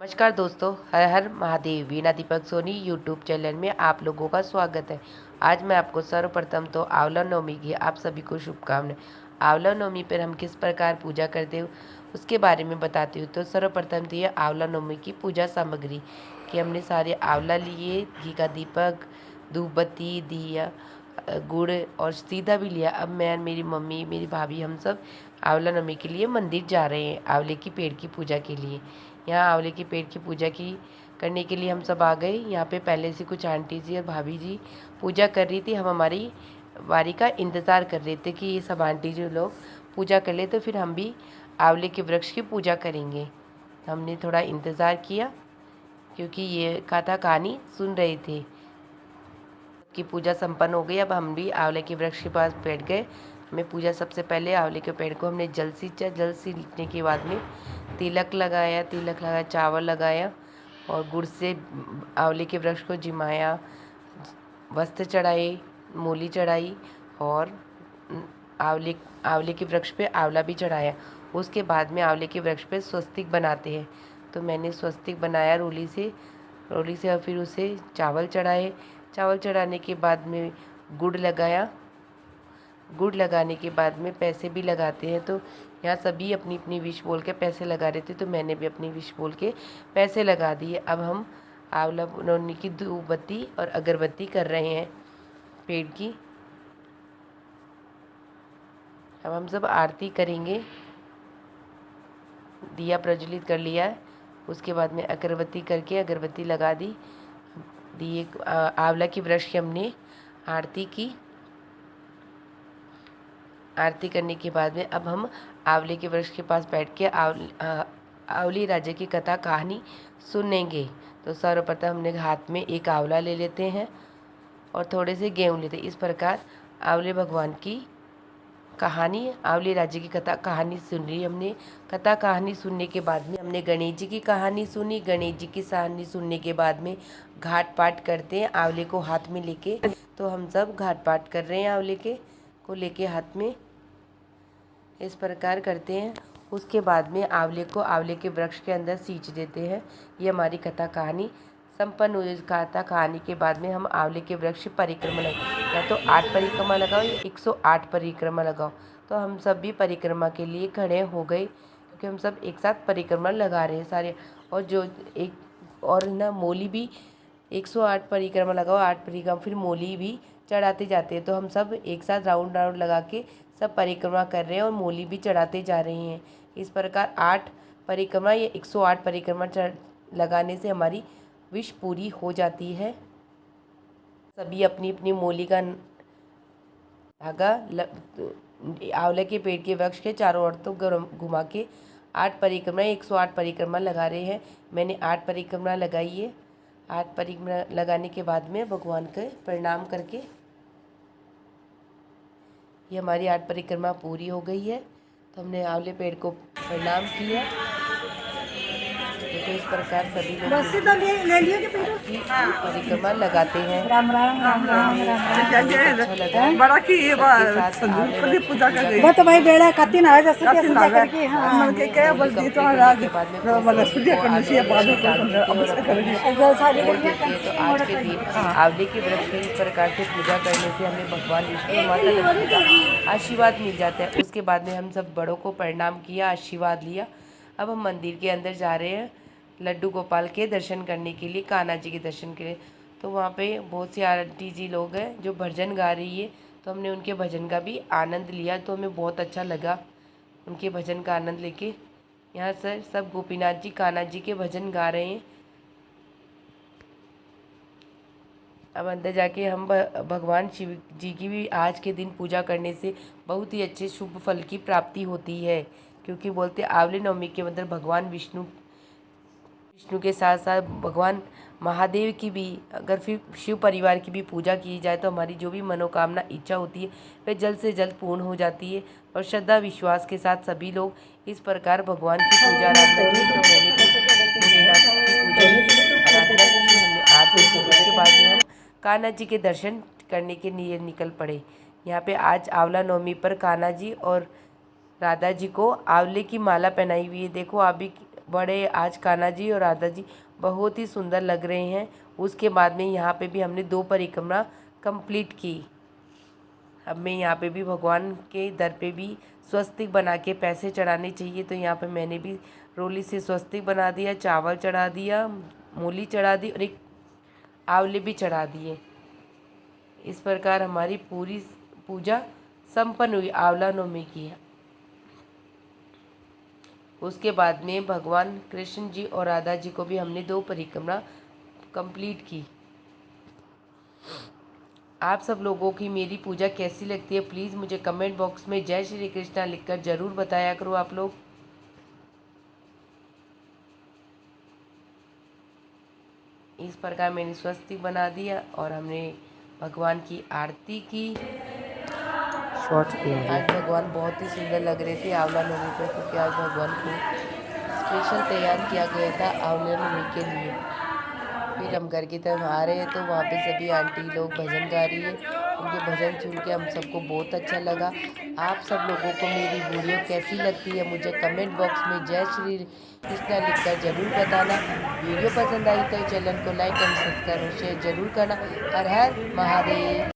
नमस्कार दोस्तों, हर हर महादेव। वीणा Deepak Soni YouTube channel में आप लोगों का स्वागत है। आज मैं आपको सर्वप्रथम तो आंवला नवमी की आप सभी को शुभकामनाएं। आंवला नवमी पर हम किस प्रकार पूजा करते हो उसके बारे में बताती हूँ। तो सर्वप्रथम तो ये आंवला नवमी की पूजा सामग्री कि हमने सारे आंवला लिए, घी का दीपक, धूप बत्ती, दिया, गुड़ और सीधा भी लिया। अब मैं, मेरी मम्मी, मेरी भाभी, हम सब आंवला नवमी के लिए मंदिर जा रहे हैं आंवले की पेड़ की पूजा के लिए। यहाँ आंवले के पेड़ की पूजा की करने के लिए हम सब आ गए। यहाँ पे पहले से कुछ आंटी जी और भाभी जी पूजा कर रही थी। हम हमारी बारी का इंतज़ार कर रहे थे कि ये सब आंटी जी लोग पूजा कर ले तो फिर हम भी आंवले के वृक्ष की पूजा करेंगे। हमने थोड़ा इंतज़ार किया क्योंकि ये कथा कहानी सुन रहे थे की पूजा संपन्न हो गई। अब हम भी आंवले के वृक्ष के पास बैठ गए। हमें पूजा सबसे पहले आंवले के पेड़ को हमने जल सींचने के बाद में तिलक लगाया, चावल लगाया और गुड़ से आंवले के वृक्ष को जिमाया, वस्त्र चढ़ाए, मूली चढ़ाई और आंवले आंवले के वृक्ष पे आंवला भी चढ़ाया। उसके बाद में आंवले के वृक्ष पे स्वस्तिक बनाते हैं, तो मैंने स्वस्तिक बनाया रोली से और फिर उसे चावल चढ़ाए। चावल चढ़ाने के बाद में गुड़ लगाया। गुड़ लगाने के बाद में पैसे भी लगाते हैं, तो यहाँ सभी अपनी अपनी विश बोल के पैसे लगा रहे थे, तो मैंने भी अपनी विश बोल के पैसे लगा दिए। अब हम आंवला नवमी की धूप बत्ती और अगरबत्ती कर रहे हैं पेड़ की। अब हम सब आरती करेंगे। दिया प्रज्वलित कर लिया है, उसके बाद में अगरबत्ती करके अगरबत्ती लगा दी। दिए आंवला की वृक्ष की हमने आरती की। आरती करने के बाद में अब हम आंवले के वृक्ष के पास बैठ के आंवली राजा की कथा कहानी सुनेंगे। तो सर्वप्रथम हमने हाथ में एक आंवला ले लेते हैं और थोड़े से गेहूँ लेते हैं। इस प्रकार आंवले भगवान की कहानी, आंवली राजा की कथा कहानी सुन ली हमने। कथा कहानी सुनने के बाद में हमने गणेश जी की कहानी सुनी। गणेश जी की कहानी सुनने के बाद में घाट पाठ करते हैं आंवले को हाथ में लेके। तो हम सब घाट पाठ कर रहे हैं आंवले के को लेके हाथ में, इस प्रकार करते हैं। उसके बाद में आंवले को आंवले के वृक्ष के अंदर सींच देते हैं। ये हमारी कथा कहानी संपन्न हुई। कथा कहानी के बाद में हम आंवले के वृक्ष परिक्रमा लगाओ, या तो 8 परिक्रमा लगाओ या 108 परिक्रमा लगाओ। तो हम सब भी परिक्रमा के लिए खड़े हो गए क्योंकि हम सब एक साथ परिक्रमा लगा रहे हैं सारे। और जो एक और ना मोली भी 108 परिक्रमा लगाओ, 8 परिक्रमा, फिर मोली भी चढ़ाते जाते हैं। तो हम सब एक साथ राउंड राउंड लगा के सब परिक्रमा कर रहे हैं और मोली भी चढ़ाते जा रहे हैं। इस प्रकार 8 परिक्रमा या 108 परिक्रमा लगाने से हमारी विश पूरी हो जाती है। सभी अपनी अपनी मोली का धागा आंवले के पेड़ के वृक्ष के चारों ओर तो घुमा के 8 परिक्रमा 108 परिक्रमा लगा रहे हैं। मैंने 8 परिक्रमा लगाई है। 8 परिक्रमा लगाने के बाद में भगवान के प्रणाम करके ये हमारी 8 परिक्रमा पूरी हो गई है। तो हमने आंवले पेड़ को प्रणाम किया। तो इस प्रकार सभी लोग की परिक्रमा लगाते हैं। राम राम राम राम अच्छा लगा बड़ा की ये पूजा कर रही तो भाई बेड़ा कतिन आ जैसे कतिन पूजा आ गए। करके हां मन के क्या बस जीतो राज मतलब सूर्य करने से बाद में अभिषेक करेंगे। जो सारी बोल देते हैं। तो आज के दिन आंवले के वृक्ष की इस प्रकार से पूजा करने से हमें भगवान विष्णु और माता लक्ष्मी का आशीर्वाद मिल जाता है। उसके बाद में हम सब बड़ों को प्रणाम किया, आशीर्वाद लिया। अब हम मंदिर के अंदर जा रहे हैं लड्डू गोपाल के दर्शन करने के लिए, कान्हा जी के दर्शन के लिए। तो वहाँ पे बहुत सी आंटी जी लोग हैं जो भजन गा रही है, तो हमने उनके भजन का भी आनंद लिया। तो हमें बहुत अच्छा लगा उनके भजन का आनंद लेके। यहाँ सर सब गोपीनाथ जी, कान्हा जी के भजन गा रहे हैं। अब अंदर जाके हम भगवान शिव जी की भी आज के दिन पूजा करने से बहुत ही अच्छे शुभ फल की प्राप्ति होती है, क्योंकि बोलते आंवले नवमी के अंदर भगवान विष्णु के साथ साथ भगवान महादेव की भी, अगर फिर शिव परिवार की भी पूजा की जाए तो हमारी जो भी मनोकामना इच्छा होती है वह जल्द से जल्द पूर्ण हो जाती है। और श्रद्धा विश्वास के साथ सभी लोग इस प्रकार भगवान की पूजा आराधना की। तो मैंने भी भोलेनाथ की पूजा की, आराधना की, हमने आरती की। उसके बाद में हम कान्हा जी के दर्शन करने के लिए निकल पड़े। यहाँ पे आज आंवला नवमी पर कान्हा जी और राधा जी को आंवले की माला पहनाई हुई है। देखो आप भी बड़े आज कान्हा जी और राधा जी बहुत ही सुंदर लग रहे हैं। उसके बाद में यहाँ पे भी हमने 2 परिक्रमा कंप्लीट की। अब मैं यहाँ पे भी भगवान के दर पे भी स्वस्तिक बना के पैसे चढ़ाने चाहिए, तो यहाँ पे मैंने भी रोली से स्वस्तिक बना दिया, चावल चढ़ा दिया, मूली चढ़ा दी और एक आंवले भी चढ़ा दिए। इस प्रकार हमारी पूरी पूजा संपन्न हुई आंवला नवमी की। उसके बाद में भगवान कृष्ण जी और राधा जी को भी हमने 2 परिक्रमा कंप्लीट की। आप सब लोगों की मेरी पूजा कैसी लगती है प्लीज़ मुझे कमेंट बॉक्स में जय श्री कृष्णा लिखकर ज़रूर बताया करो आप लोग। इस प्रकार मैंने स्वस्तिक बना दिया और हमने भगवान की आरती की। आज भगवान बहुत ही सुंदर लग रहे थे आंवला नवमी पर, क्योंकि आज भगवान को स्पेशल तैयार किया गया था आंवला नवमी के लिए। फिर हम घर की तरफ आ रहे हैं तो वहाँ पे सभी आंटी लोग भजन गा रही है। उनके भजन सुन के हम सबको बहुत अच्छा लगा। आप सब लोगों को मेरी वीडियो कैसी लगती है मुझे कमेंट बॉक्स में जय श्री कृष्णा लिखकर ज़रूर बताना। वीडियो पसंद आई तो चैनल को लाइक एंड सब्सक्राइब और शेयर ज़रूर करना। हर हर महादेव।